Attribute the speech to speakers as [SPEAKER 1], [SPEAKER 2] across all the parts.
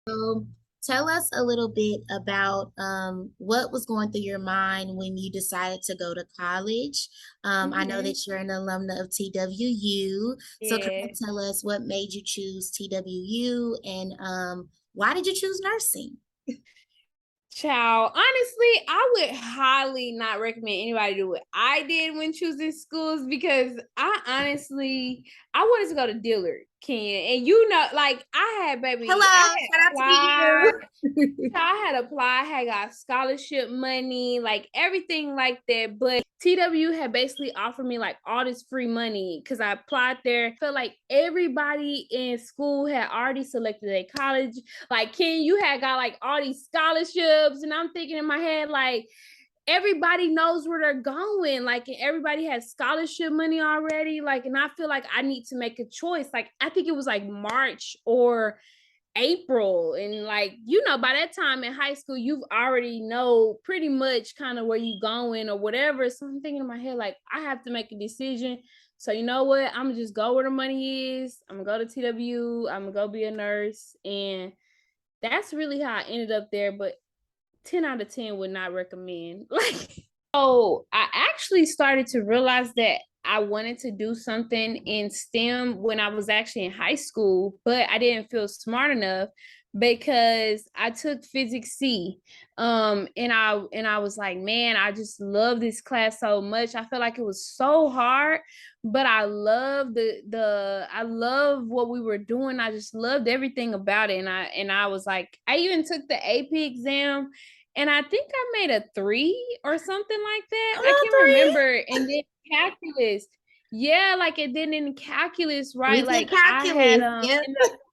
[SPEAKER 1] So tell us a little bit about what was going through your mind when you decided to go to college. I know
[SPEAKER 2] Hmm.
[SPEAKER 1] that you're an alumna of TWU. So kind of
[SPEAKER 2] Yeah.
[SPEAKER 1] tell us what made you choose TWU and why did you choose nursing?
[SPEAKER 2] Child, honestly, I would highly not recommend anybody do what I did when choosing schools because I wanted to go to Dillard, Ken. And like I had baby, I
[SPEAKER 1] Hello, shout
[SPEAKER 2] had
[SPEAKER 1] out to
[SPEAKER 2] applied.
[SPEAKER 1] you.
[SPEAKER 2] I had applied, had got scholarship money, like everything like that. But TW had basically offered me like all this free money because I applied there. Felt like everybody in school had already selected a college. Like, Ken, you had got like all these scholarships, and I'm thinking in my head, like, everybody knows where they're going. Like, and everybody has scholarship money already. Like, and I feel like I need to make a choice. Like, I think it was like March or April, and like by that time in high school you've already know pretty much kind of where you going or whatever. So I'm thinking in my head like I have to make a decision. So you know what, I'm gonna just go where the money is. I'm gonna go to TW, I'm gonna go be a nurse, and that's really how I ended up there. But 10 out of 10 would not recommend. Like, so I actually started to realize that I wanted to do something in STEM when I was actually in high school, but I didn't feel smart enough because I took physics C. And I was like, man, I just love this class so much. I felt like it was so hard, but I love I love what we were doing. I just loved everything about it. And I was like, I even took the AP exam and I think I made a 3 or something like that.
[SPEAKER 1] Come
[SPEAKER 2] I
[SPEAKER 1] on,
[SPEAKER 2] can't
[SPEAKER 1] three.
[SPEAKER 2] remember. And then calculus. Yeah, like it did in calculus,
[SPEAKER 1] We
[SPEAKER 2] right?
[SPEAKER 1] did
[SPEAKER 2] Like I had
[SPEAKER 1] calculus.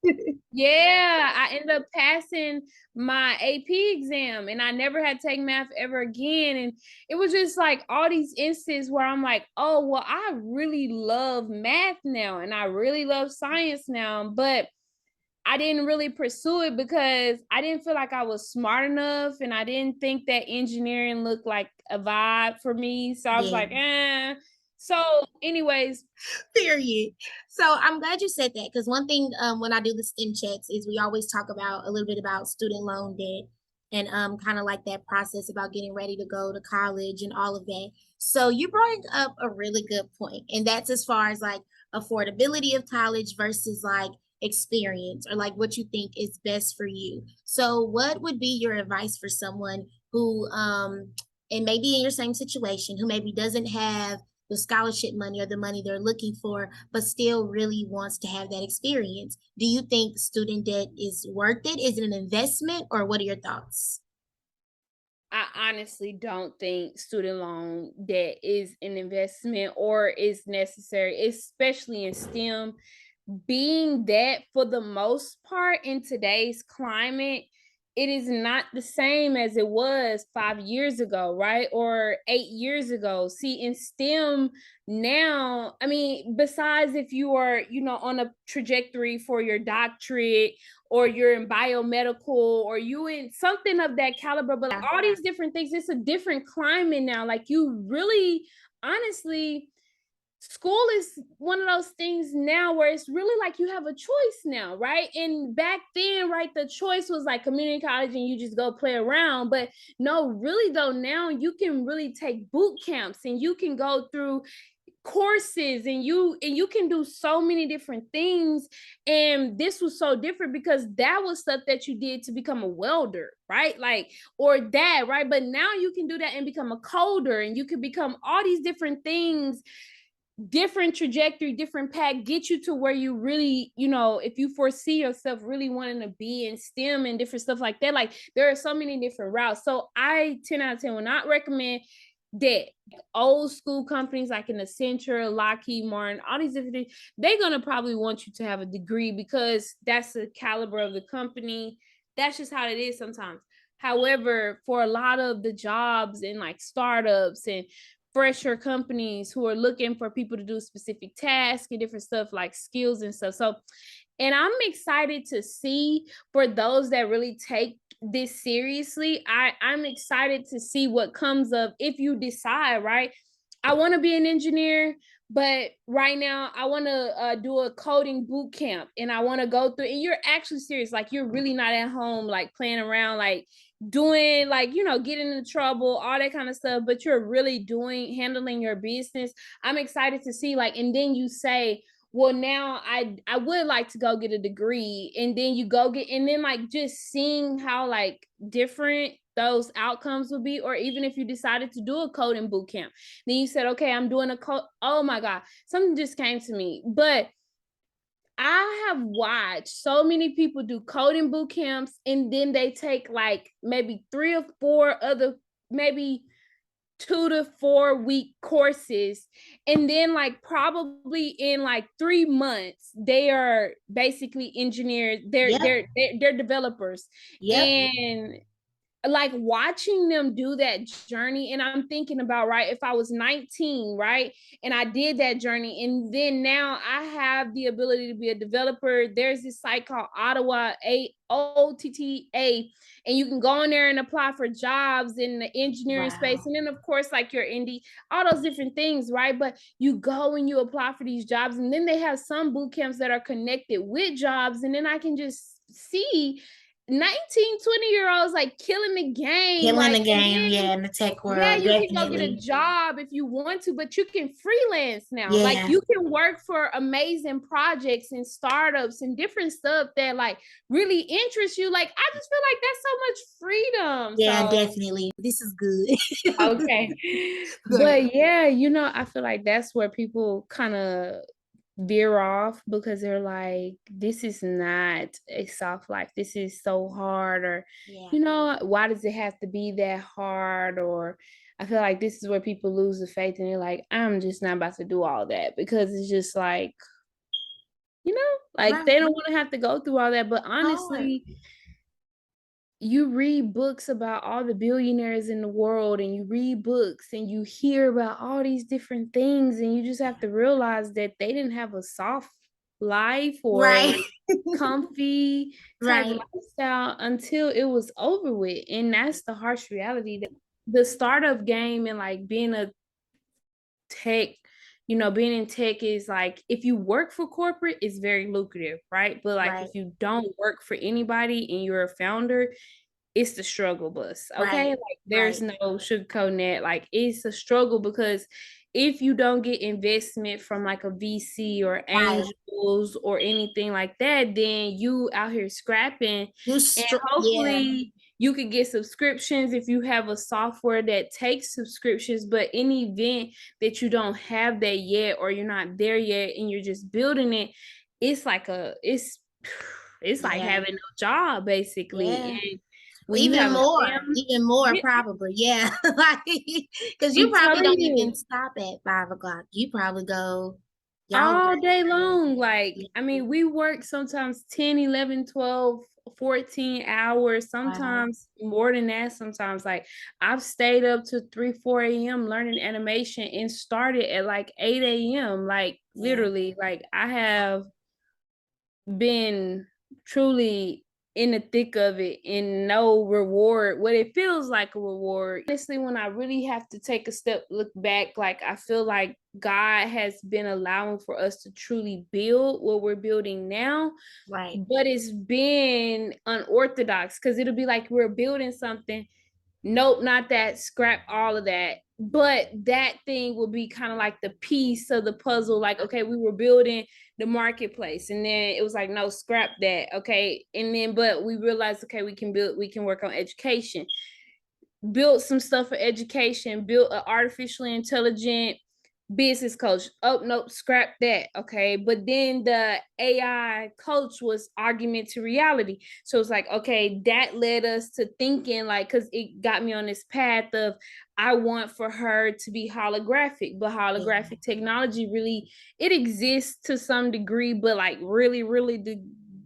[SPEAKER 1] Yep.
[SPEAKER 2] yeah, I ended up passing my AP exam and I never had to take math ever again. And it was just like all these instances where I'm like, oh, well, I really love math now and I really love science now. But I didn't really pursue it because I didn't feel like I was smart enough and I didn't think that engineering looked like a vibe for me. So I was
[SPEAKER 1] Yeah.
[SPEAKER 2] like, eh. So, anyways,
[SPEAKER 1] Period. So I'm glad you said that because one thing when I do the STEM checks is we always talk about a little bit about student loan debt and kind of like that process about getting ready to go to college and all of that. So you brought up a really good point, and that's as far as like affordability of college versus like experience or like what you think is best for you. So what would be your advice for someone who and maybe in your same situation who maybe doesn't have the scholarship money or the money they're looking for, but still really wants to have that experience. Do you think student debt is worth it? Is it an investment, or what are your thoughts?
[SPEAKER 2] I honestly don't think student loan debt is an investment or is necessary, especially in STEM. Being that for the most part in today's climate, it is not the same as it was 5 years ago, right? Or 8 years ago. See, in STEM now, I mean, besides if you are, on a trajectory for your doctorate or you're in biomedical or you in something of that caliber, but like all these different things, it's a different climate now. Like you really, honestly, school is one of those things now where it's really like you have a choice now, right? And back then, right, the choice was like community college and you just go play around. But no, really though, now you can really take boot camps and you can go through courses and you can do so many different things. And this was so different because that was stuff that you did to become a welder, right? Like, or that, right? But now you can do that and become a coder, and you can become all these different things, different trajectory, different path, get you to where you really, if you foresee yourself really wanting to be in STEM and different stuff like that, like there are so many different routes. So I 10 out of 10 would not recommend that. Old school companies like in Accenture, Lockheed Martin, all these different things, they're gonna probably want you to have a degree because that's the caliber of the company. That's just how it is sometimes. However, for a lot of the jobs in like startups and fresher companies who are looking for people to do specific tasks and different stuff like skills and stuff. So, and I'm excited to see for those that really take this seriously. I'm excited to see what comes of if you decide, right? I want to be an engineer, But right now I want to do a coding boot camp, and I want to go through, and you're actually serious, like you're really not at home like playing around, like doing, like, you know, getting into trouble, all that kind of stuff, but you're really doing, handling your business. I'm excited to see, like, and then you say, well, now I would like to go get a degree, and then you go get, and then like just seeing how like different those outcomes would be. Or even if you decided to do a coding boot camp, then you said, okay, I'm doing a code. Oh my God, something just came to me. But I have watched so many people do coding boot camps, and then they take like maybe 3 or 4 other, maybe 2 to 4 week courses, and then like probably in like 3 months they are basically engineers,
[SPEAKER 1] Yep.
[SPEAKER 2] they're developers.
[SPEAKER 1] Yep.
[SPEAKER 2] And like watching them do that journey, and I'm thinking about, right, if I was 19, right, and I did that journey, and then now I have the ability to be a developer. There's this site called Ottawa, AOTTA, and you can go in there and apply for jobs in the engineering space,
[SPEAKER 1] Wow.
[SPEAKER 2] and then of course like your indie, all those different things, right? But you go and you apply for these jobs, and then they have some boot camps that are connected with jobs, and then I can just see 19, 20 year olds like killing the game,
[SPEAKER 1] Killing
[SPEAKER 2] like,
[SPEAKER 1] the
[SPEAKER 2] and
[SPEAKER 1] game,
[SPEAKER 2] then
[SPEAKER 1] yeah, in the tech
[SPEAKER 2] yeah,
[SPEAKER 1] world,
[SPEAKER 2] you can go get a
[SPEAKER 1] definitely.
[SPEAKER 2] job if you want to, but you can freelance now. Like
[SPEAKER 1] Yeah,
[SPEAKER 2] you can work for amazing projects and startups and different stuff that like really interests you. Like I just feel like that's so much freedom.
[SPEAKER 1] yeah,
[SPEAKER 2] So
[SPEAKER 1] definitely. This is good.
[SPEAKER 2] okay.
[SPEAKER 1] Go ahead.
[SPEAKER 2] But yeah, you know, I feel like that's where people kind of veer off, because they're like, this is not a soft life, this is so hard, or
[SPEAKER 1] Yeah.
[SPEAKER 2] you know, why does it have to be that hard? Or I feel like this is where people lose the faith, and they're like, I'm just not about to do all that, because it's just like, you know, like
[SPEAKER 1] Right.
[SPEAKER 2] they don't want to have to go through all that. But
[SPEAKER 1] Hard.
[SPEAKER 2] honestly, you read books about all the billionaires in the world, and you read books and you hear about all these different things, and you just have to realize that they didn't have a soft life or
[SPEAKER 1] Right.
[SPEAKER 2] like comfy type
[SPEAKER 1] Right.
[SPEAKER 2] lifestyle until it was over with. And that's the harsh reality, that the startup game and like being a tech, you know, being in tech is like, if you work for corporate, it's very lucrative, right? But like
[SPEAKER 1] Right.
[SPEAKER 2] if you don't work for anybody and you're a founder, it's the struggle bus. Okay.
[SPEAKER 1] Right.
[SPEAKER 2] Like there's
[SPEAKER 1] Right.
[SPEAKER 2] no sugarcoating that. Like it's a struggle, because if you don't get investment from like a VC or
[SPEAKER 1] Right.
[SPEAKER 2] angels or anything like that, then you out here scrapping. And
[SPEAKER 1] Yeah.
[SPEAKER 2] hopefully you could get subscriptions if you have a software that takes subscriptions. But in the event that you don't have that yet, or you're not there yet and you're just building it, it's like it's like
[SPEAKER 1] Yeah.
[SPEAKER 2] having no job basically.
[SPEAKER 1] Yeah.
[SPEAKER 2] And when you have a family,
[SPEAKER 1] Even more
[SPEAKER 2] yeah,
[SPEAKER 1] probably. Yeah. Like, because you
[SPEAKER 2] I'm
[SPEAKER 1] probably
[SPEAKER 2] telling
[SPEAKER 1] don't even
[SPEAKER 2] you,
[SPEAKER 1] stop at 5 o'clock. You probably go, y'all
[SPEAKER 2] all
[SPEAKER 1] work.
[SPEAKER 2] day long. Like,
[SPEAKER 1] Yeah.
[SPEAKER 2] I mean, we work sometimes 10, 11, 12, 14 hours,
[SPEAKER 1] Wow.
[SPEAKER 2] sometimes more than that. Sometimes, like, I've stayed up to 3, 4 a.m. learning animation and started at like 8 a.m. Like,
[SPEAKER 1] Yeah.
[SPEAKER 2] literally, like, I have been truly in the thick of it and no reward, what it feels like a reward. Honestly, when I really have to take a step, look back, like I feel like God has been allowing for us to truly build what we're building now,
[SPEAKER 1] Right.
[SPEAKER 2] but it's been unorthodox, because it'll be like we're building something, nope, not that, scrap all of that. But that thing will be kind of like the piece of the puzzle. Like, okay, we were building the marketplace, and then it was like, no, scrap that. Okay. And then, but we realized, okay, we can work on education, built some stuff for education, built an artificially intelligent business coach. Oh, nope, scrap that. Okay. But then the AI coach was augmented reality. So it's like, okay, that led us to thinking, like, because it got me on this path of, I want for her to be holographic, but
[SPEAKER 1] Yeah.
[SPEAKER 2] holographic technology really, it exists to some degree, but like really, really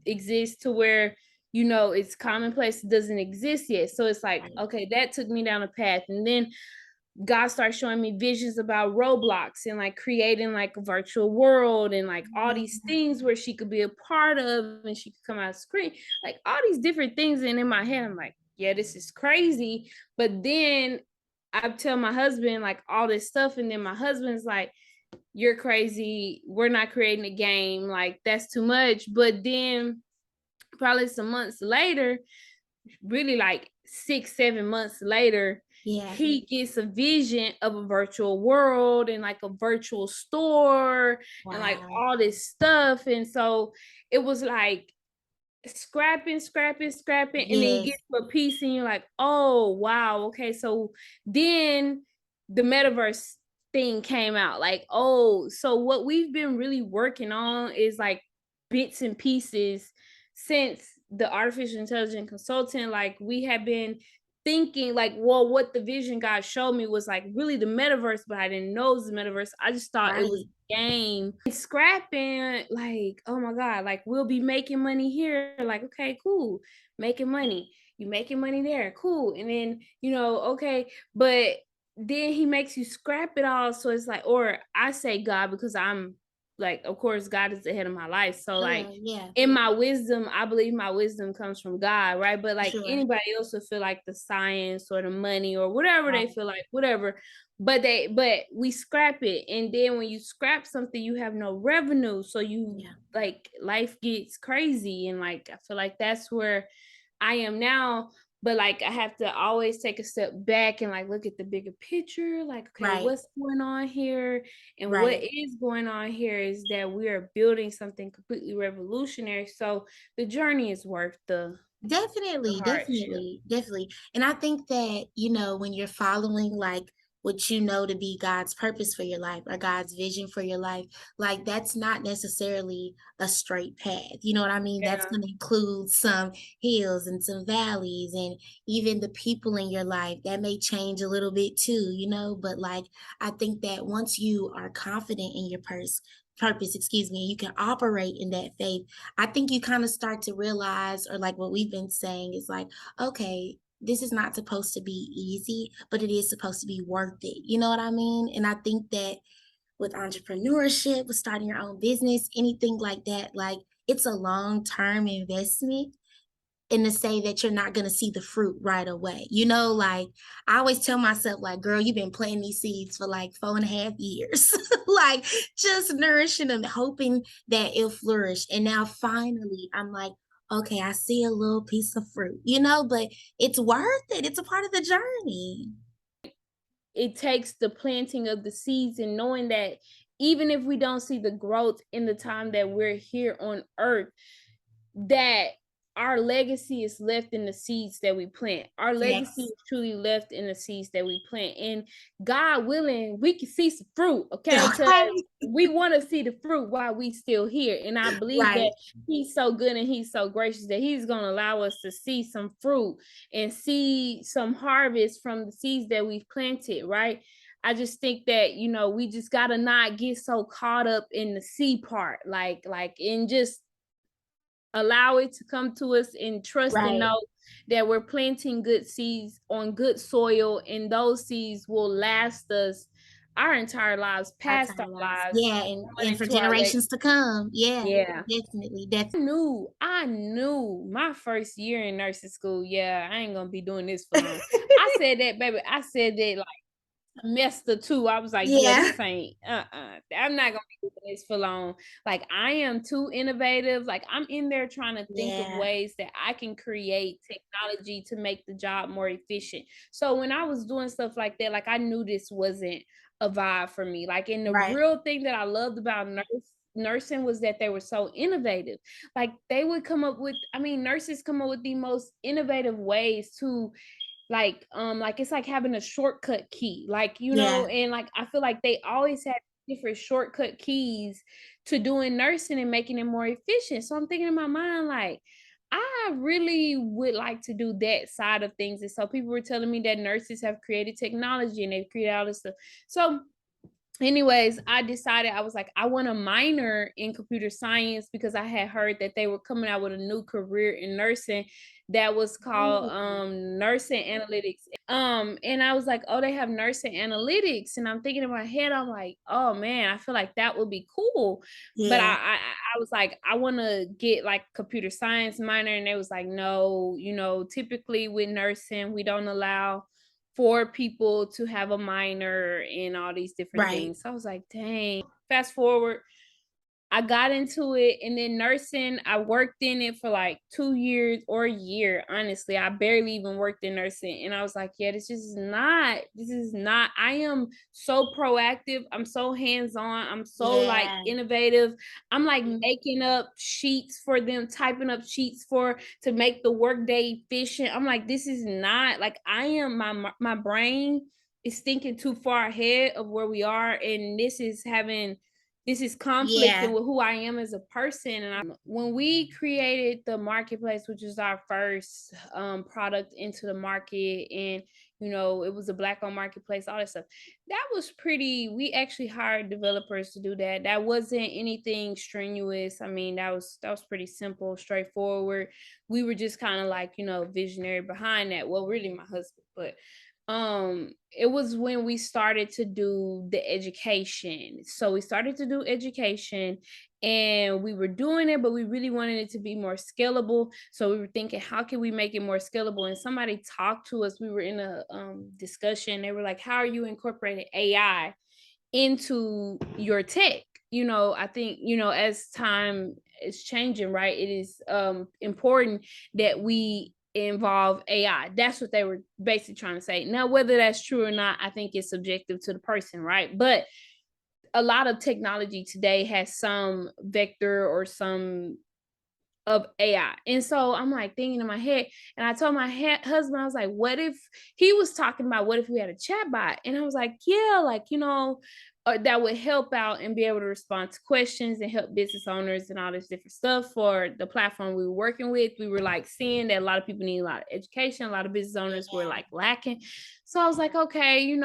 [SPEAKER 2] exists to where, you know, it's commonplace, it doesn't exist yet. So it's like,
[SPEAKER 1] Right.
[SPEAKER 2] okay, that took me down a path. And then God started showing me visions about Roblox and like creating like a virtual world and like all
[SPEAKER 1] Yeah.
[SPEAKER 2] these things where she could be a part of and she could come out of screen, like all these different things. And in my head, I'm like, yeah, this is crazy. But then I tell my husband like all this stuff, and then my husband's like, you're crazy. We're not creating a game. Like, that's too much. But then probably some months later, really like 6, 7 months later,
[SPEAKER 1] Yeah.
[SPEAKER 2] he gets a vision of a virtual world and like a virtual store and like
[SPEAKER 1] Wow.
[SPEAKER 2] all this stuff. And so it was like scrapping, and then you get
[SPEAKER 1] Yes.
[SPEAKER 2] to a piece and you're like, oh wow, okay. So then the metaverse thing came out. Like, oh, so what we've been really working on is like bits and pieces since the artificial intelligence consultant. Like, we have been thinking like, well, what the vision God showed me was like really the metaverse, but I didn't know it was the metaverse. I just thought it was
[SPEAKER 1] Right.
[SPEAKER 2] a game. Scrapping, like, oh my God, like, we'll be making money here. Like, okay, cool, making money. You making money there, cool. And then, okay, but then he makes you scrap it all. So it's like, or I say God because I'm like, of course, God is the head of my life. So like,
[SPEAKER 1] Sure. Yeah.
[SPEAKER 2] in my wisdom, I believe my wisdom comes from God, right? But like
[SPEAKER 1] Sure.
[SPEAKER 2] anybody else would feel like the science or the money or whatever they
[SPEAKER 1] Right.
[SPEAKER 2] feel like, whatever. But we scrap it. And then when you scrap something, you have no revenue. So you
[SPEAKER 1] Yeah.
[SPEAKER 2] like, life gets crazy. And like, I feel like that's where I am now. But like, I have to always take a step back and like look at the bigger picture. Like, okay,
[SPEAKER 1] Right.
[SPEAKER 2] what's going on here? And what
[SPEAKER 1] Right.
[SPEAKER 2] is going on here is that we are building something completely revolutionary. So the journey is worth the
[SPEAKER 1] Definitely,
[SPEAKER 2] hardship.
[SPEAKER 1] definitely, definitely. And I think that, when you're following like what you know to be God's purpose for your life or God's vision for your life, like that's not necessarily a straight path. You know what I mean? That's
[SPEAKER 2] Yeah.
[SPEAKER 1] going to include some hills and some valleys and even the people in your life that may change a little bit too, but like I think that once you are confident in your purpose, excuse me, you can operate in that faith. I think you kind of start to realize, or like what we've been saying is like, okay, this is not supposed to be easy, but it is supposed to be worth it. You know what I mean? And I think that with entrepreneurship, with starting your own business, anything like that, like it's a long term investment, and to say that you're not going to see the fruit right away. Like I always tell myself, like, girl, you've been planting these seeds for like 4.5 years, like just nourishing them, hoping that it'll flourish. And now finally, I'm like, okay, I see a little piece of fruit, but it's worth it. It's a part of the journey.
[SPEAKER 2] It takes the planting of the seeds and knowing that even if we don't see the growth in the time that we're here on earth, that our legacy is left in the seeds that we plant. Our legacy
[SPEAKER 1] Yes.
[SPEAKER 2] is truly left in the seeds that we plant. And God willing, we can see some fruit, okay? Because
[SPEAKER 1] Okay.
[SPEAKER 2] we want to see the fruit while we still here. And I believe
[SPEAKER 1] Right.
[SPEAKER 2] that He's so good and He's so gracious that He's going to allow us to see some fruit and see some harvest from the seeds that we've planted, right? I just think that, we just gotta not get so caught up in the see part, like in just allow it to come to us and trust and
[SPEAKER 1] Right.
[SPEAKER 2] know that we're planting good seeds on good soil, and those seeds will last us our entire lives,
[SPEAKER 1] Our
[SPEAKER 2] past our
[SPEAKER 1] time lives.
[SPEAKER 2] lives,
[SPEAKER 1] Yeah. And
[SPEAKER 2] going
[SPEAKER 1] for
[SPEAKER 2] into our legacy.
[SPEAKER 1] generations to come. Yeah.
[SPEAKER 2] Yeah.
[SPEAKER 1] Definitely. Definitely.
[SPEAKER 2] I knew my first year in nursing school. Yeah, I ain't gonna be doing this for long. I said that, baby. I said that like semester two. I was like, yeah,
[SPEAKER 1] Yeah.
[SPEAKER 2] this ain't I'm not gonna be doing this for long. Like, I am too innovative. Like, I'm in there trying to think of
[SPEAKER 1] Yeah.
[SPEAKER 2] ways that I can create technology to make the job more efficient. So when I was doing stuff like that, like, I knew this wasn't a vibe for me. Like, and the
[SPEAKER 1] Right.
[SPEAKER 2] real thing that I loved about nursing was that they were so innovative. Like, they would come up with, nurses come up with the most innovative ways to like it's like having a shortcut key, like,
[SPEAKER 1] Yeah.
[SPEAKER 2] and like I feel like they always had different shortcut keys to doing nursing and making it more efficient. So I'm thinking in my mind, like, I really would like to do that side of things. And so people were telling me that nurses have created technology and they've created all this stuff. So anyways, I decided, I was like, I want to minor in computer science because I had heard that they were coming out with a new career in nursing that was called
[SPEAKER 1] Ooh.
[SPEAKER 2] nursing analytics. And I was like, oh, they have nursing analytics. And I'm thinking in my head, I'm like, oh man, I feel like that would be cool. But
[SPEAKER 1] Yeah.
[SPEAKER 2] I was like, I want to get like computer science minor. And they was like, no, typically with nursing, we don't allow for people to have a minor and all these different
[SPEAKER 1] Right.
[SPEAKER 2] things. So I was like, dang. Fast forward, I got into it, and then nursing, I worked in it for like 2 years or a year, honestly. I barely even worked in nursing, and I was like, "Yeah, this is not I am so proactive, I'm so hands-on, I'm so, like,
[SPEAKER 1] Yeah.
[SPEAKER 2] innovative." I'm, like, making up sheets for them, typing up sheets for to make the workday efficient. I'm like, "This is not like, I am my brain is thinking too far ahead of where we are, and this is
[SPEAKER 1] Yeah.
[SPEAKER 2] conflicting with who I am as a person. And when we created the marketplace, which is our first product into the market, and it was a Black-owned marketplace, all that stuff. That was pretty. We actually hired developers to do that. That wasn't anything strenuous. I mean, that was pretty simple, straightforward. We were just kind of like visionary behind that. Well, really, my husband, but it was when we started to do the education. So we started to do education, and we were doing it, but we really wanted it to be more scalable. So we were thinking, how can we make it more scalable? And somebody talked to us. We were in a discussion. They were like, how are you incorporating AI into your tech? I think as time is changing, right, it is important that we involve AI. That's what they were basically trying to say. Now, whether that's true or not, I think it's subjective to the person, right? But a lot of technology today has some vector or some of AI. And so I'm like thinking in my head, and I told my husband, I was like, what if he was talking about what if we had a chat bot? And I was like, yeah, like, that would help out and be able to respond to questions and help business owners and all this different stuff for the platform we were working with. We were like seeing that a lot of people need a lot of education, a lot of business owners were
[SPEAKER 1] Yeah.
[SPEAKER 2] like lacking. So I was like, okay,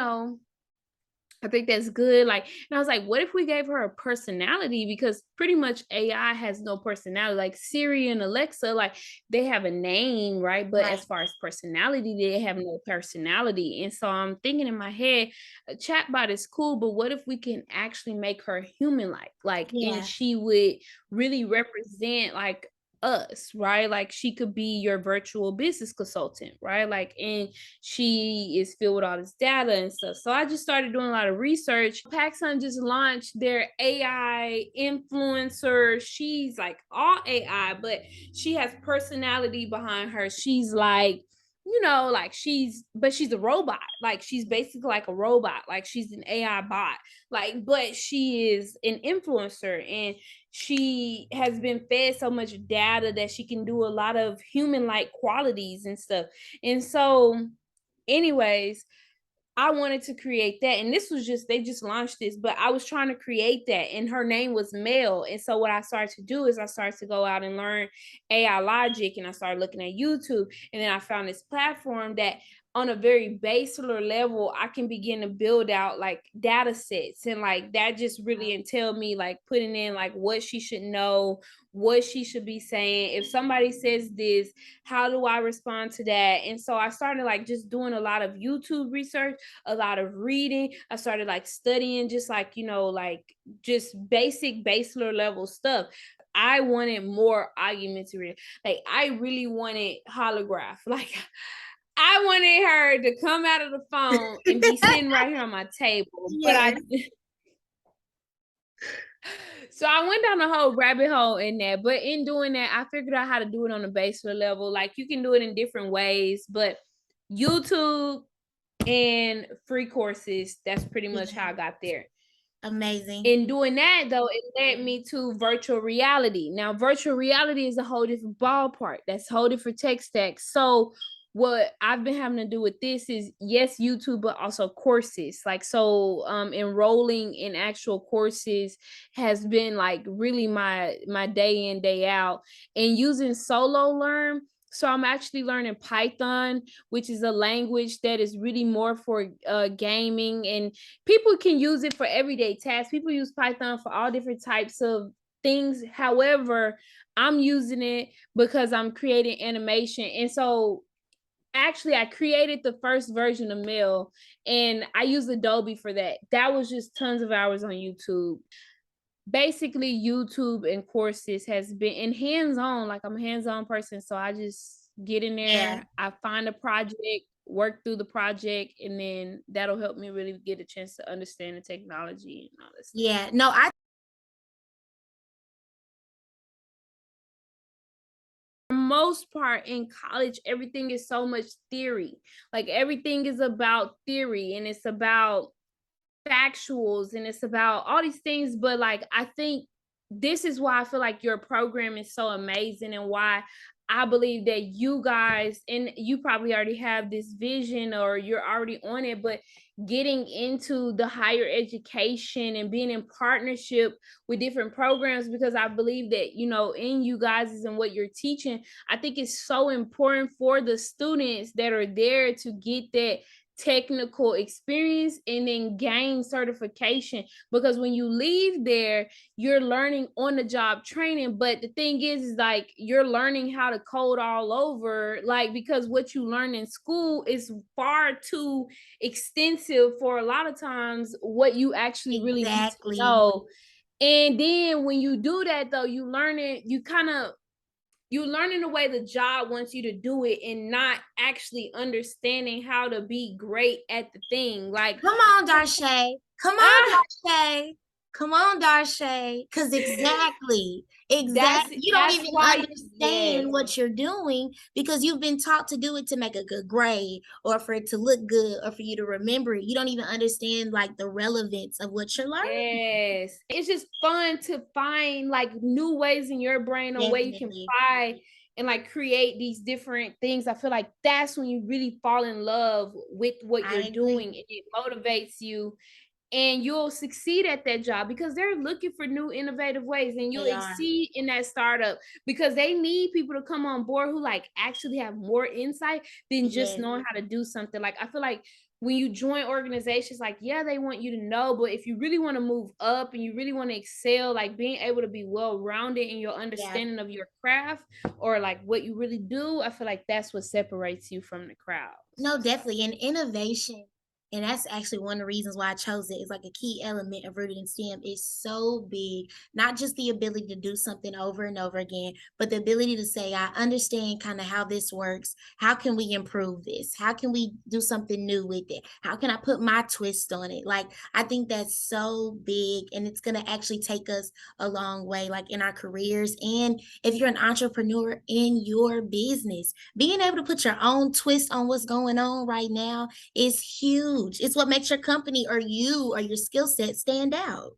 [SPEAKER 2] I think that's good. Like, and I was like, what if we gave her a personality? Because pretty much AI has no personality. Like Siri and Alexa, like they have a name, right? But
[SPEAKER 1] Right.
[SPEAKER 2] as far as personality, they have no personality. And so I'm thinking in my head, a chatbot is cool, but what if we can actually make her human and
[SPEAKER 1] Yeah.
[SPEAKER 2] she would really represent like us, right? Like she could be your virtual business consultant, right? Like, and she is filled with all this data and stuff. So I just started doing a lot of research. PacSun just launched their AI influencer. She's like all AI, but she has personality behind her. She's like, like she's a robot. Like she's basically like a robot. Like she's an AI bot. Like, but she is an influencer, and she has been fed so much data that she can do a lot of human like qualities and stuff. And so anyways, I wanted to create that. And this was just, they just launched this, but I was trying to create that. And her name was Mel. And so what I started to do is I started to go out and learn AI logic, and I started looking at YouTube. And then I found this platform that on a very basilar level, I can begin to build out like data sets. And like that just really entailed me like putting in like what she should know, what she should be saying. If somebody says this, how do I respond to that? And so I started like just doing a lot of YouTube research, a lot of reading. I started like studying just like, like just basic basilar level stuff. I wanted more augmented. Like I really wanted holograph. Like I wanted her to come out of the phone and be sitting right here on my table. But
[SPEAKER 1] Yes.
[SPEAKER 2] so I went down the whole rabbit hole in that. But in doing that, I figured out how to do it on a basic level. Like you can do it in different ways, but YouTube and free courses, that's pretty much how
[SPEAKER 1] Yeah.
[SPEAKER 2] I got there.
[SPEAKER 1] Amazing.
[SPEAKER 2] In doing that, though, it led me to virtual reality. Now, virtual reality is a whole different ballpark. That's a whole different tech stack. So, what I've been having to do with this is yes, YouTube, but also courses. Like, so enrolling in actual courses has been like really my day in, day out. And using solo learn. So I'm actually learning Python, which is a language that is really more for gaming, and people can use it for everyday tasks. People use Python for all different types of things. However, I'm using it because I'm creating animation. And so actually I created the first version of Mail, and I use Adobe for that. That was just tons of hours on YouTube. Basically, YouTube and courses has been in hands-on. Like I'm a hands-on person. So I just get in
[SPEAKER 1] Yeah.
[SPEAKER 2] there, I find a project, work through the project, and then that'll help me really get a chance to understand the technology and all that stuff.
[SPEAKER 1] Yeah, no, I
[SPEAKER 2] For most part in college, everything is so much theory. Like everything is about theory, and it's about factuals, and it's about all these things. But like, I think this is why I feel like your program is so amazing, and why I believe that you guys, and you probably already have this vision or you're already on it, but getting into the higher education and being in partnership with different programs, because I believe that, you know, in you guys and what you're teaching, I think it's so important for the students that are there to get that technical experience and then gain certification, because when you leave there, you're learning on the job training. But the thing is like, you're learning how to code all over, like, because what you learn in school is far too extensive for a lot of times what you actually really need to
[SPEAKER 1] exactly.
[SPEAKER 2] know. And then when you do that though, you learn it, you learning the way the job wants you to do it, and not actually understanding how to be great at the thing. Like,
[SPEAKER 1] Come on, Darsha. Come on,
[SPEAKER 2] ah,
[SPEAKER 1] Darsha. Come on, Darsha. Because exactly. You don't
[SPEAKER 2] that's
[SPEAKER 1] even
[SPEAKER 2] why, yes.
[SPEAKER 1] understand what you're doing because you've been taught to do it to make a good grade or for it to look good or for you to remember it. You don't even understand like the relevance of what you're learning.
[SPEAKER 2] Yes. It's just fun to find like new ways in your brain on where you can
[SPEAKER 1] Definitely.
[SPEAKER 2] find and like create these different things. I feel like that's when you really fall in love with what
[SPEAKER 1] I
[SPEAKER 2] you're doing,
[SPEAKER 1] agree.
[SPEAKER 2] and it motivates you, and you'll succeed at that job because they're looking for new innovative ways, and you'll
[SPEAKER 1] They are.
[SPEAKER 2] exceed in that startup because they need people to come on board who like actually have more insight than just
[SPEAKER 1] Yes.
[SPEAKER 2] knowing how to do something. Like, I feel like when you join organizations, like, yeah, they want you to know, but if you really want to move up and you really want to excel, like being able to be well-rounded in your
[SPEAKER 1] Yeah.
[SPEAKER 2] understanding of your craft or like what you really do, I feel like that's what separates you from the crowd.
[SPEAKER 1] No, definitely. And innovation, and that's actually one of the reasons why I chose it, is like a key element of rooted in STEM is so big. Not just the ability to do something over and over again, but the ability to say, I understand kind of how this works. How can we improve this? How can we do something new with it? How can I put my twist on it? Like, I think that's so big and it's going to actually take us a long way, like in our careers. And if you're an entrepreneur in your business, being able to put your own twist on what's going on right now is huge. It's what makes your company or you or your skill set stand out.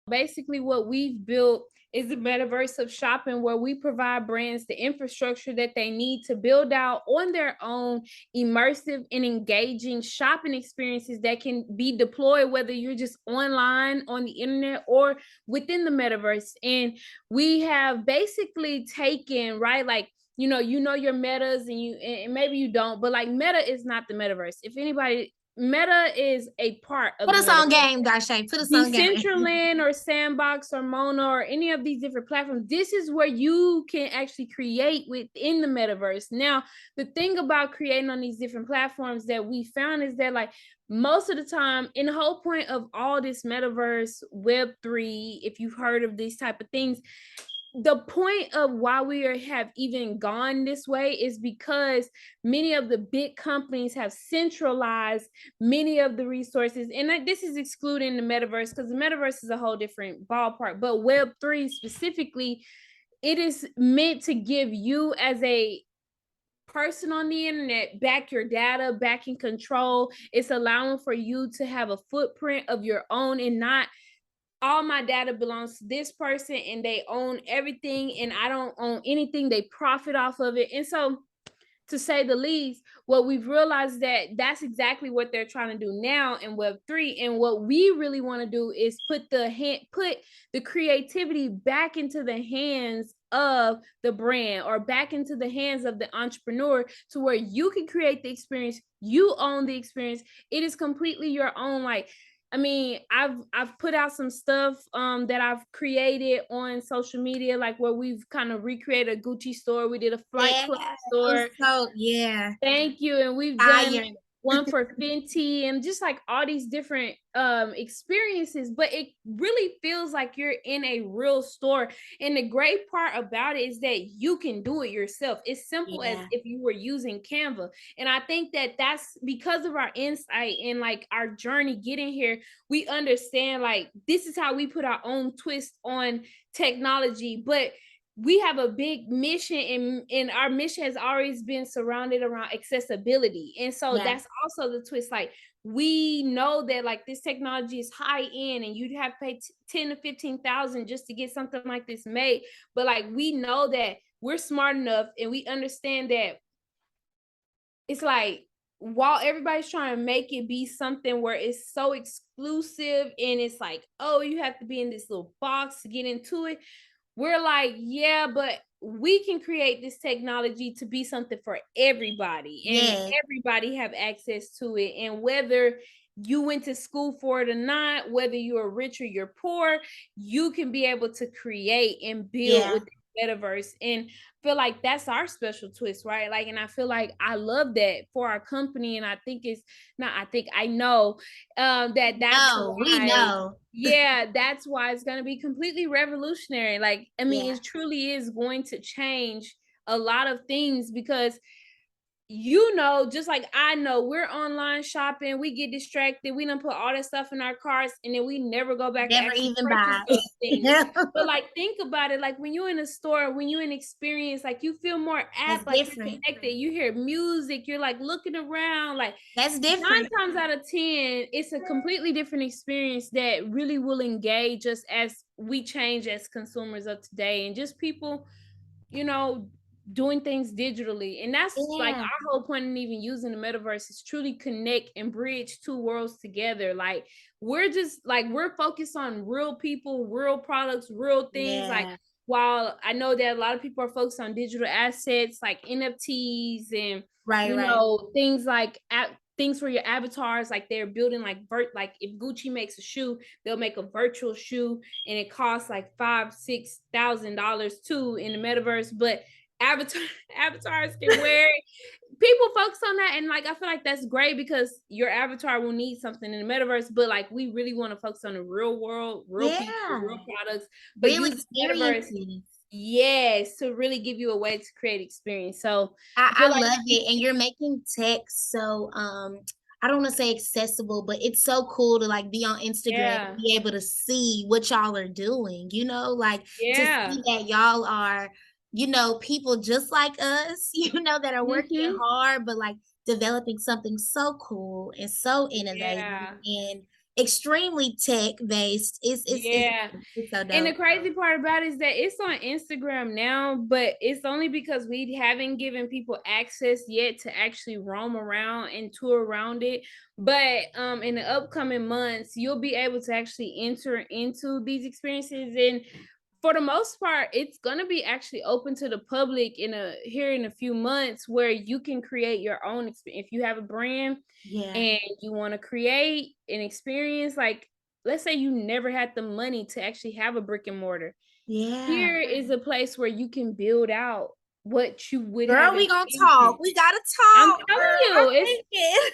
[SPEAKER 2] Basically, what we've built is the metaverse of shopping, where we provide brands the infrastructure that they need to build out on their own immersive and engaging shopping experiences that can be deployed whether you're just online on the internet or within the metaverse. And we have basically taken, right, like, you know your metas, and maybe you don't, but like, meta is not the metaverse. If anybody, meta is a part of
[SPEAKER 1] Put
[SPEAKER 2] the
[SPEAKER 1] us on
[SPEAKER 2] metaverse.
[SPEAKER 1] game, Darsha. Put us on game.
[SPEAKER 2] Decentraland or Sandbox or Mona or any of these different platforms, this is where you can actually create within the metaverse. Now, the thing about creating on these different platforms that we found is that, like, most of the time, and the whole point of all this metaverse, Web3, if you've heard of these type of things, the point of why have even gone this way is because many of the big companies have centralized many of the resources. And this is excluding the metaverse, because the metaverse is a whole different ballpark, but Web3 specifically, it is meant to give you as a person on the internet back your data, back in control. It's allowing for you to have a footprint of your own, and not all my data belongs to this person and they own everything and I don't own anything. They profit off of it. And so, to say the least, what we've realized that that's exactly what they're trying to do now in Web3. And what we really want to do is put the creativity back into the hands of the brand, or back into the hands of the entrepreneur, to where you can create the experience, you own the experience, it is completely your own. Like, I mean, I've put out some stuff that I've created on social media, like where we've kind of recreated a Gucci store. We did a Flight
[SPEAKER 1] Yeah.
[SPEAKER 2] Club store.
[SPEAKER 1] So yeah.
[SPEAKER 2] Thank you. And we've done
[SPEAKER 1] Fire.
[SPEAKER 2] one for Fenty, and just like all these different experiences, but it really feels like you're in a real store. And the great part about it is that you can do it yourself. It's simple as
[SPEAKER 1] Yeah.
[SPEAKER 2] if you were using Canva. And I think that that's because of our insight and like our journey getting here, we understand like this is how we put our own twist on technology. But we have a big mission, and our mission has always been surrounded around accessibility. And so
[SPEAKER 1] Yeah.
[SPEAKER 2] that's also the twist. Like we know that like this technology is high end and you'd have to pay 10 to 15,000 just to get something like this made. But like we know that we're smart enough and we understand that it's like while everybody's trying to make it be something where it's so exclusive and it's like, oh, you have to be in this little box to get into it, we're like, yeah, but we can create this technology to be something for everybody and
[SPEAKER 1] Yes.
[SPEAKER 2] everybody have access to it. And whether you went to school for it or not, whether you're rich or you're poor, you can be able to create and build
[SPEAKER 1] Yeah.
[SPEAKER 2] with the metaverse. And feel like that's our special twist, right? Like, and I feel like I love that for our company. And I think it's not, I think I know that that's
[SPEAKER 1] No, we
[SPEAKER 2] why,
[SPEAKER 1] know.
[SPEAKER 2] yeah, that's why it's going to be completely revolutionary. Like, I mean,
[SPEAKER 1] Yeah.
[SPEAKER 2] it truly is going to change a lot of things because you know, just like I know, we're online shopping, we get distracted, we don't put all that stuff in our carts, and then we never go back and
[SPEAKER 1] Never
[SPEAKER 2] actually
[SPEAKER 1] even
[SPEAKER 2] purchase
[SPEAKER 1] buy.
[SPEAKER 2] those things.
[SPEAKER 1] Yeah.
[SPEAKER 2] But like, think about it, like when you're in a store, when you're in experience, like you feel more
[SPEAKER 1] That's
[SPEAKER 2] apt, like you're
[SPEAKER 1] different.
[SPEAKER 2] connected, you hear music, you're like looking around, like
[SPEAKER 1] That's
[SPEAKER 2] nine
[SPEAKER 1] different.
[SPEAKER 2] times out of 10, it's a completely different experience that really will engage us as we change as consumers of today and just people, you know, doing things digitally. And that's like
[SPEAKER 1] Yeah.
[SPEAKER 2] our whole point in even using the metaverse is truly connect and bridge two worlds together. Like we're just like we're focused on real people, real products, real things. Like
[SPEAKER 1] Yeah.
[SPEAKER 2] while I know that a lot of people are focused on digital assets like NFTs and
[SPEAKER 1] Right,
[SPEAKER 2] you
[SPEAKER 1] right.
[SPEAKER 2] know things like things for your avatars, like they're building like like if Gucci makes a shoe, they'll make a virtual shoe and it costs like $5,000-6,000 too in the metaverse. But avatar avatars can wear it. People focus on that, and like I feel like that's great because your avatar will need something in the metaverse. But like we really want to focus on the real world, real people, real
[SPEAKER 1] Yeah.
[SPEAKER 2] products, but
[SPEAKER 1] Real
[SPEAKER 2] use the metaverse,
[SPEAKER 1] experiences.
[SPEAKER 2] yes, to really give you a way to create experience. So I
[SPEAKER 1] I
[SPEAKER 2] feel like
[SPEAKER 1] love it. And you're making tech so I don't want to say accessible, but it's so cool to like be on Instagram and
[SPEAKER 2] yeah,
[SPEAKER 1] be able to see what y'all are doing, like to
[SPEAKER 2] yeah.
[SPEAKER 1] see that y'all are, people just like us, that are working
[SPEAKER 2] Hmm.
[SPEAKER 1] hard, but like developing something so cool and so innovative
[SPEAKER 2] Yeah.
[SPEAKER 1] and extremely tech based.
[SPEAKER 2] Yeah.
[SPEAKER 1] It's so
[SPEAKER 2] And the
[SPEAKER 1] dope.
[SPEAKER 2] crazy part about it is that it's on Instagram now, but it's only because we haven't given people access yet to actually roam around and tour around it. But in the upcoming months, you'll be able to actually enter into these experiences. And for the most part, it's gonna be actually open to the public here in a few months where you can create your own experience. If you have a brand
[SPEAKER 1] Yeah.
[SPEAKER 2] and you want to create an experience, like let's say you never had the money to actually have a brick and mortar,
[SPEAKER 1] Yeah.
[SPEAKER 2] here is a place where you can build out what you would have
[SPEAKER 1] Girl, we gonna
[SPEAKER 2] envisioned.
[SPEAKER 1] talk. We gotta
[SPEAKER 2] I'm
[SPEAKER 1] talk,
[SPEAKER 2] telling
[SPEAKER 1] girl. I'm
[SPEAKER 2] you, it's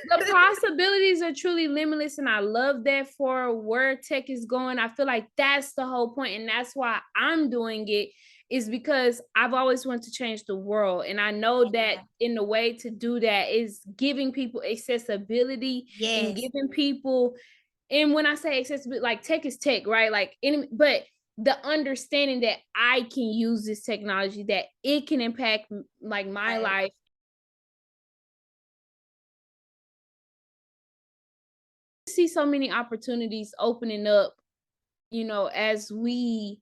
[SPEAKER 2] the
[SPEAKER 1] thinking.
[SPEAKER 2] possibilities are truly limitless, and I love that for where tech is going. I feel like that's the whole point, and that's why I'm doing it, is because I've always wanted to change the world. And I know that
[SPEAKER 1] Yeah.
[SPEAKER 2] in the way to do that is giving people accessibility and
[SPEAKER 1] Yes.
[SPEAKER 2] giving people, and when I say accessibility, like tech is tech, right? Like but the understanding that I can use this technology, that it can impact like my
[SPEAKER 1] Right.
[SPEAKER 2] life. See so many opportunities opening up, you know, as we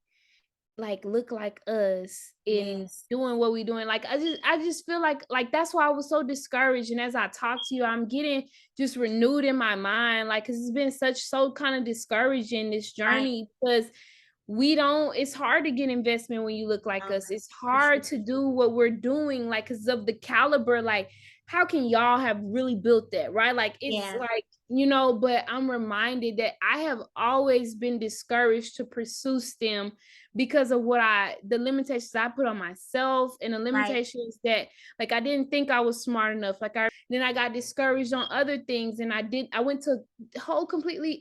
[SPEAKER 2] like look like us in
[SPEAKER 1] Yes.
[SPEAKER 2] doing what we're doing. Like I just feel like that's why I was so discouraged. And as I talk to you, I'm getting just renewed in my mind, like because it's been so kind of discouraging this
[SPEAKER 1] Right.
[SPEAKER 2] journey because we don't, it's hard to get investment when you look like us. It's
[SPEAKER 1] For
[SPEAKER 2] hard
[SPEAKER 1] sure.
[SPEAKER 2] to do what we're doing, like because of the caliber. Like how can y'all have really built that, right? Like it's
[SPEAKER 1] Yeah.
[SPEAKER 2] like but I'm reminded that I have always been discouraged to pursue STEM because of the limitations I put on myself, and the
[SPEAKER 1] Right.
[SPEAKER 2] limitations that, like, I didn't think I was smart enough. Then I got discouraged on other things, and I went to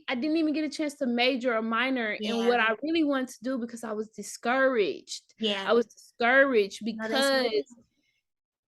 [SPEAKER 2] I didn't even get a chance to major or minor in
[SPEAKER 1] Yeah.
[SPEAKER 2] what I really wanted to do because I was discouraged.
[SPEAKER 1] Yeah.
[SPEAKER 2] I was discouraged
[SPEAKER 1] No, that's
[SPEAKER 2] because
[SPEAKER 1] real.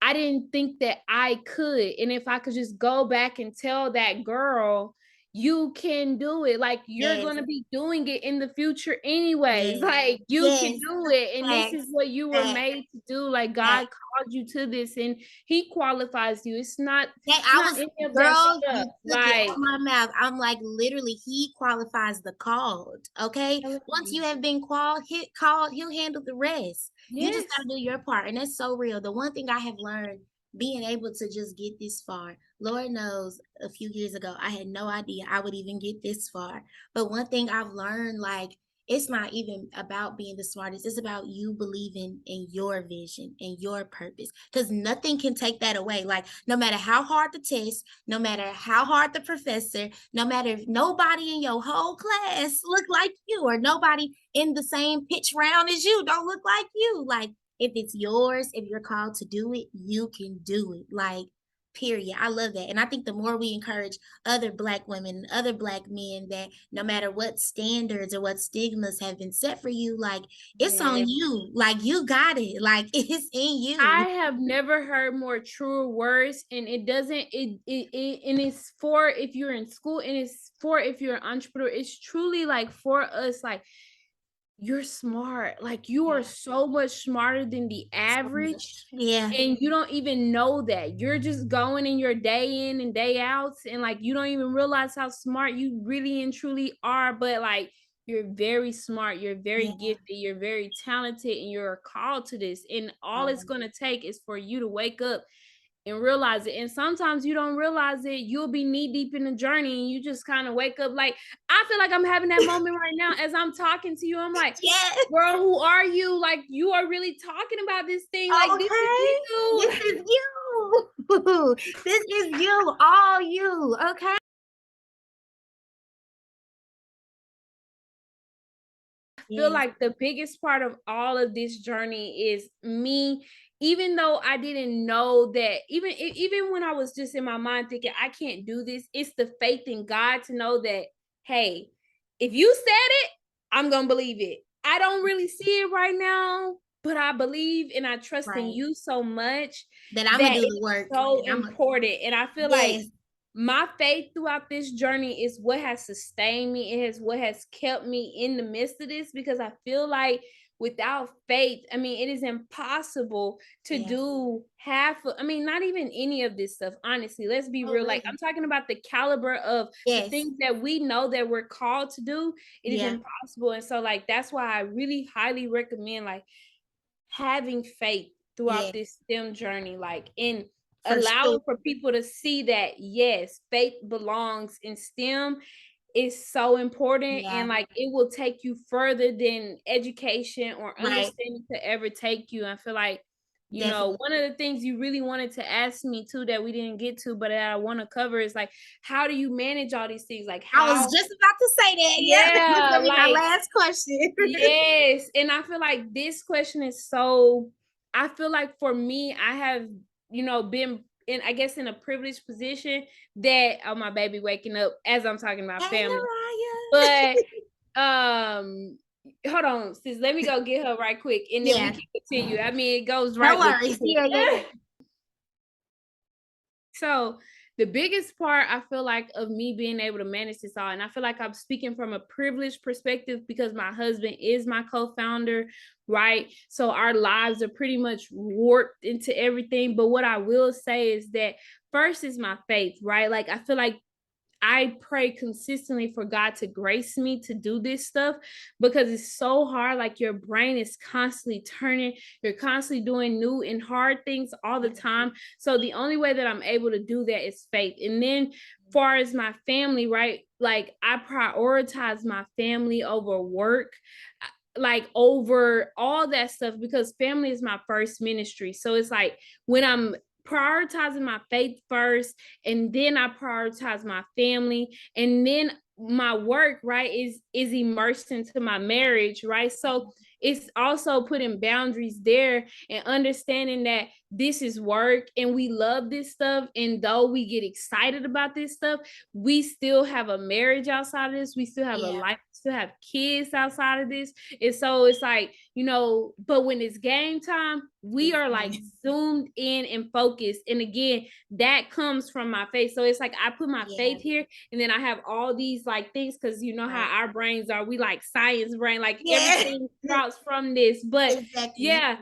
[SPEAKER 2] I didn't think that I could. And if I could just go back and tell that girl, you can do it. Like, you're
[SPEAKER 1] Yes.
[SPEAKER 2] going to be doing it in the future anyways.
[SPEAKER 1] Yes.
[SPEAKER 2] Like, you can
[SPEAKER 1] Yes.
[SPEAKER 2] do it. And this is
[SPEAKER 1] Facts.
[SPEAKER 2] what you were
[SPEAKER 1] Facts.
[SPEAKER 2] made to do. Like,
[SPEAKER 1] Facts.
[SPEAKER 2] God called you to this, and he qualifies you. It's not
[SPEAKER 1] Hey,
[SPEAKER 2] it's
[SPEAKER 1] I
[SPEAKER 2] not
[SPEAKER 1] was,
[SPEAKER 2] any of that
[SPEAKER 1] girl, you
[SPEAKER 2] stuff.
[SPEAKER 1] took it
[SPEAKER 2] Like,
[SPEAKER 1] out my mouth. I'm like, literally, he qualifies the called. Okay.
[SPEAKER 2] telling
[SPEAKER 1] Once
[SPEAKER 2] you.
[SPEAKER 1] you have been called, he'll handle the rest. You just
[SPEAKER 2] Yes.
[SPEAKER 1] gotta do your part. And that's so real. The one thing I have learned being able to just get this far, Lord knows a few years ago, I had no idea I would even get this far. But one thing I've learned, like, it's not even about being the smartest. It's about you believing in your vision and your purpose. Because nothing can take that away. Like, no matter how hard the test, no matter how hard the professor, no matter if nobody in your whole class look like you, or nobody in the same pitch round as you don't look like you. Like, if it's yours, if you're called to do it, you can do it. Like, period. I love that. And I think the more we encourage other Black women and other Black men, that no matter what standards or what stigmas have been set for you, like, it's on
[SPEAKER 2] Yeah.
[SPEAKER 1] you. Like, you got it. Like, it's in
[SPEAKER 2] I
[SPEAKER 1] you.
[SPEAKER 2] have never heard more truer words, and it doesn't and it's for if you're in school, and it's for if you're an entrepreneur. It's truly like for us, like, you're smart. Like, you are
[SPEAKER 1] Yeah,
[SPEAKER 2] so much smarter than the
[SPEAKER 1] so
[SPEAKER 2] average,
[SPEAKER 1] much. Yeah,
[SPEAKER 2] and you don't even know that. You're just going in your day in and day outs, and like, you don't even realize how smart you really and truly are. But like, you're very smart, you're very
[SPEAKER 1] yeah.
[SPEAKER 2] gifted, you're very talented, and you're called to this. And all it's going to take is for you to wake up and realize it. And sometimes you don't realize it. You'll be knee deep in the journey, and you just kind of wake up. Like, I feel like I'm having that moment right now as I'm talking to you. I'm like,
[SPEAKER 1] Yes.
[SPEAKER 2] girl, who are you? Like, you are really talking about this thing. Like, this is
[SPEAKER 1] Okay. This
[SPEAKER 2] you.
[SPEAKER 1] is you. This is you, all you. Okay.
[SPEAKER 2] Feel
[SPEAKER 1] Yes.
[SPEAKER 2] like the biggest part of all of this journey is me, even though I didn't know that, even when I was just in my mind thinking I can't do this, it's the faith in God to know that, hey, if you said it, I'm gonna believe it. I don't really see it right now, but I believe and I trust in
[SPEAKER 1] Right.
[SPEAKER 2] you so much
[SPEAKER 1] That I'm gonna
[SPEAKER 2] that
[SPEAKER 1] do the
[SPEAKER 2] it's
[SPEAKER 1] work.
[SPEAKER 2] so
[SPEAKER 1] And
[SPEAKER 2] important. And I feel like
[SPEAKER 1] yes.
[SPEAKER 2] my faith throughout this journey is what has sustained me. It is what has kept me in the midst of this, because I feel like without faith, I mean, it is impossible to
[SPEAKER 1] Yeah.
[SPEAKER 2] do not even any of this stuff. Honestly, let's be
[SPEAKER 1] Oh,
[SPEAKER 2] real. Like, I'm
[SPEAKER 1] really?
[SPEAKER 2] talking about the caliber of the
[SPEAKER 1] Yes.
[SPEAKER 2] things that we know that we're called to do. It is
[SPEAKER 1] Yeah.
[SPEAKER 2] impossible. And so, like, that's why I really highly recommend, like, having faith
[SPEAKER 1] Yeah.
[SPEAKER 2] throughout this STEM journey, like, in
[SPEAKER 1] For sure.
[SPEAKER 2] allowing for people to see that, yes, faith belongs in STEM is so important,
[SPEAKER 1] Yeah.
[SPEAKER 2] and like, it will take you further than education or
[SPEAKER 1] Right.
[SPEAKER 2] understanding to ever take you. I feel like,
[SPEAKER 1] Definitely.
[SPEAKER 2] one of the things you really wanted to ask me too that we didn't get to, but that I want to cover is like, how do you manage all these things? Like,
[SPEAKER 1] I was
[SPEAKER 2] how,
[SPEAKER 1] just about to say that. Yeah. That's
[SPEAKER 2] yeah,
[SPEAKER 1] gonna be my
[SPEAKER 2] like,
[SPEAKER 1] last question.
[SPEAKER 2] yes. And I feel like this question is so, I feel like for me, I have, been in, I guess, in a privileged position that, oh, my baby waking up as I'm talking about
[SPEAKER 1] Hey,
[SPEAKER 2] family.
[SPEAKER 1] Mariah.
[SPEAKER 2] But hold on, sis, let me go get her right quick, and then we
[SPEAKER 1] Yeah.
[SPEAKER 2] can continue. I mean, it goes
[SPEAKER 1] No
[SPEAKER 2] right with
[SPEAKER 1] worries. Yeah, yeah, yeah.
[SPEAKER 2] So the biggest part I feel like of me being able to manage this all, and I feel like I'm speaking from a privileged perspective because my husband is my co-founder, right? So our lives are pretty much warped into everything. But what I will say is that first is my faith, right? Like, I feel like I pray consistently for God to grace me to do this stuff, because it's so hard. Like, your brain is constantly turning, you're constantly doing new and hard things all the time. So the only way that I'm able to do that is faith. And then, far as my family, right? Like, I prioritize my family over work, like, over all that stuff, because family is my first ministry. So it's like, when I'm prioritizing my faith first, and then I prioritize my family, and then my work, right, is immersed into my marriage, right? So it's also putting boundaries there and understanding that this is work and we love this stuff. And though we get excited about this stuff, we still have a marriage outside of this. We still have a
[SPEAKER 1] Yeah.
[SPEAKER 2] life, still have kids outside of this. And so it's like, but when it's game time, we
[SPEAKER 1] It's
[SPEAKER 2] are like
[SPEAKER 1] game.
[SPEAKER 2] zoomed in and focused. And again, that comes from my faith. So it's like I put my
[SPEAKER 1] Yeah.
[SPEAKER 2] faith here, and then I have all these like things, because you know how
[SPEAKER 1] Right.
[SPEAKER 2] our brains are. We like science brain, like
[SPEAKER 1] Yeah.
[SPEAKER 2] everything sprouts from this. But
[SPEAKER 1] Exactly.
[SPEAKER 2] yeah,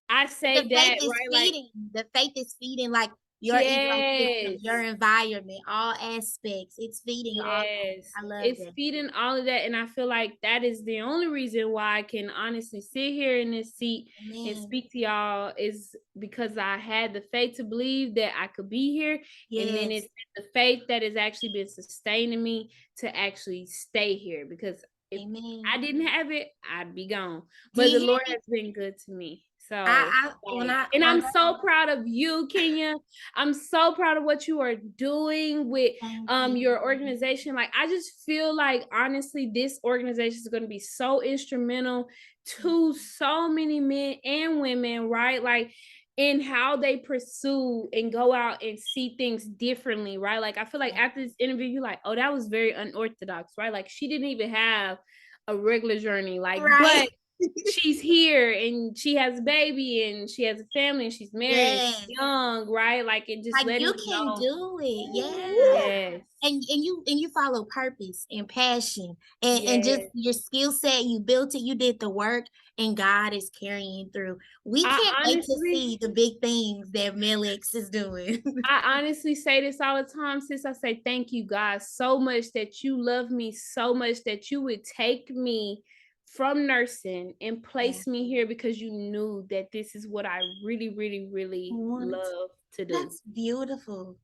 [SPEAKER 2] I
[SPEAKER 1] The
[SPEAKER 2] say
[SPEAKER 1] faith
[SPEAKER 2] that,
[SPEAKER 1] is
[SPEAKER 2] right? Like,
[SPEAKER 1] feeding. The faith is feeding like your ecosystem,
[SPEAKER 2] yes.
[SPEAKER 1] your environment, all aspects. It's feeding all
[SPEAKER 2] Yes,
[SPEAKER 1] that. I love
[SPEAKER 2] it's
[SPEAKER 1] that.
[SPEAKER 2] feeding all of that. And I feel like that is the only reason why I can honestly sit here in this seat and
[SPEAKER 1] Amen.
[SPEAKER 2] speak to y'all, is because I had the faith to believe that I could be here. And then
[SPEAKER 1] Yes.
[SPEAKER 2] it's the faith that has actually been sustaining me to actually stay here. Because if
[SPEAKER 1] Amen.
[SPEAKER 2] I didn't have it, I'd be gone.
[SPEAKER 1] Do
[SPEAKER 2] But
[SPEAKER 1] you
[SPEAKER 2] the
[SPEAKER 1] hear
[SPEAKER 2] Lord
[SPEAKER 1] me?
[SPEAKER 2] has been good to me. So,
[SPEAKER 1] I
[SPEAKER 2] like, and
[SPEAKER 1] when
[SPEAKER 2] I'm
[SPEAKER 1] I
[SPEAKER 2] so proud of you, Kenya. I'm so proud of what you are doing with
[SPEAKER 1] thank you.
[SPEAKER 2] your organization. Like, I just feel like honestly this organization is going to be so instrumental to so many men and women, right? Like, in how they pursue and go out and see things differently, right? Like, I feel like after this interview, you're like, oh, that was very unorthodox, right? Like, she didn't even have a regular journey, like,
[SPEAKER 1] Right.
[SPEAKER 2] but she's here and she has a baby and she has a family and she's married and she's
[SPEAKER 1] Yes.
[SPEAKER 2] young, right? Like, and just
[SPEAKER 1] Like
[SPEAKER 2] letting
[SPEAKER 1] you
[SPEAKER 2] them
[SPEAKER 1] can
[SPEAKER 2] know.
[SPEAKER 1] do it. Yeah.
[SPEAKER 2] Yes.
[SPEAKER 1] And you follow purpose and passion and just
[SPEAKER 2] Yes.
[SPEAKER 1] your skill set, you built it, you did the work, and God is carrying you through. We
[SPEAKER 2] I
[SPEAKER 1] can't wait to
[SPEAKER 2] honestly
[SPEAKER 1] see the big things that MelX is doing.
[SPEAKER 2] I honestly say this all the time, sis. I say thank you, God, so much that you love me so much that you would take me from nursing and
[SPEAKER 1] Yeah.
[SPEAKER 2] place me here because you knew that this is what I really, really, really
[SPEAKER 1] Wanted to-
[SPEAKER 2] love to do.
[SPEAKER 1] That's beautiful.